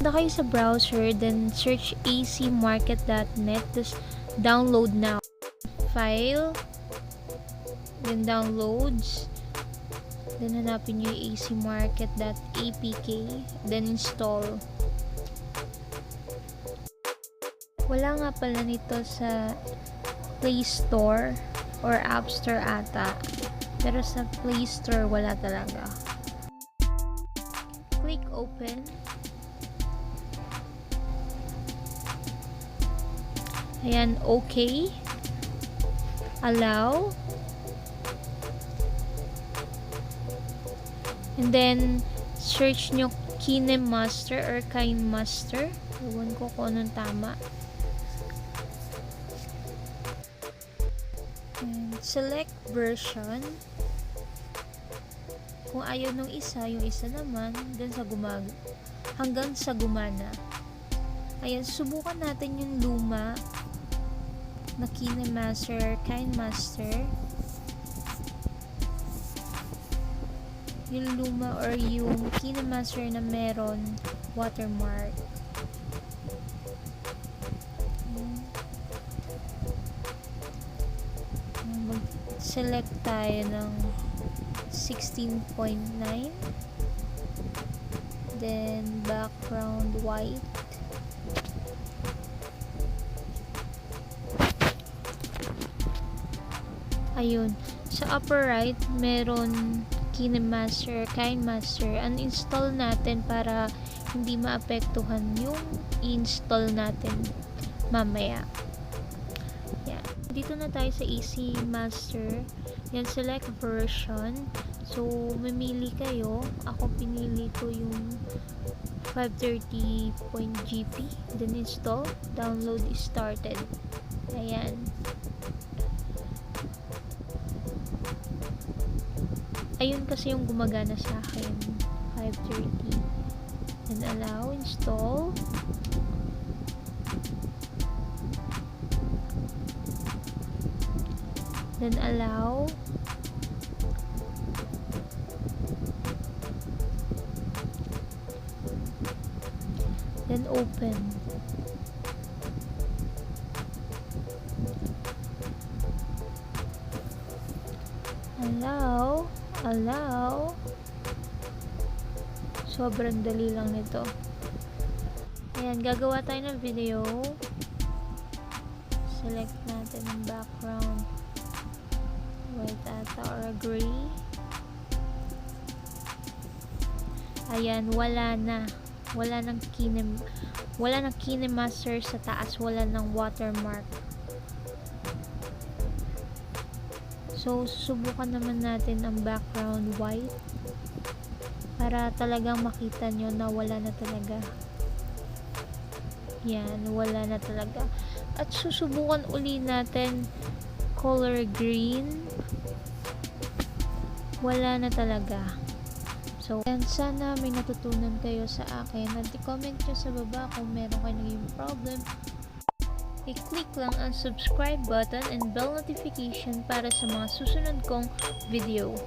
Punta kayo sa browser, then search acmarket.net, just download now. File, then downloads, then hanapin nyo yung acmarket.apk, then install. Wala nga pala nito sa Play Store or App Store ata, pero sa Play Store wala talaga. Click open. Ayan, okay. Allow. And then, search nyo KINEMASTER or KINEMASTER. Ewan ko kung anong tama. And select version. Kung ayaw nung isa, yung isa naman, then sa hanggang sa gumana. Ayan, subukan natin yung luma na KINEMASTER. Yung luma or yung KINEMASTER na meron watermark. Mag-select tayo ng 16.9, then background white. Ayun, sa upper right meron KINEMASTER, KINEMASTER. Uninstall natin para hindi maapektuhan yung install natin mamaya. Yan. Dito na tayo sa acmaster. Yan, select version. So, mamili kayo. Ako pinili ko yung 530.gp. Then install. Download is started. Ayan. Ayun kasi yung gumagana sa akin. 530. And allow, install. Then allow. Then open. Allow. Sobrang dali lang nito. Ayan, gagawa tayo ng video. Select natin yung background. White ata or gray. Ayan, wala na. Wala nang KINEMASTER sa taas. Wala nang watermark. So, susubukan naman natin ang background white para talagang makita nyo na wala na talaga. Yan, wala na talaga. At susubukan uli natin color green. Wala na talaga. So, and sana may natutunan kayo sa akin. At i-comment nyo sa baba kung meron kayo naging problem. I-click lang ang subscribe button and bell notification para sa mga susunod kong video.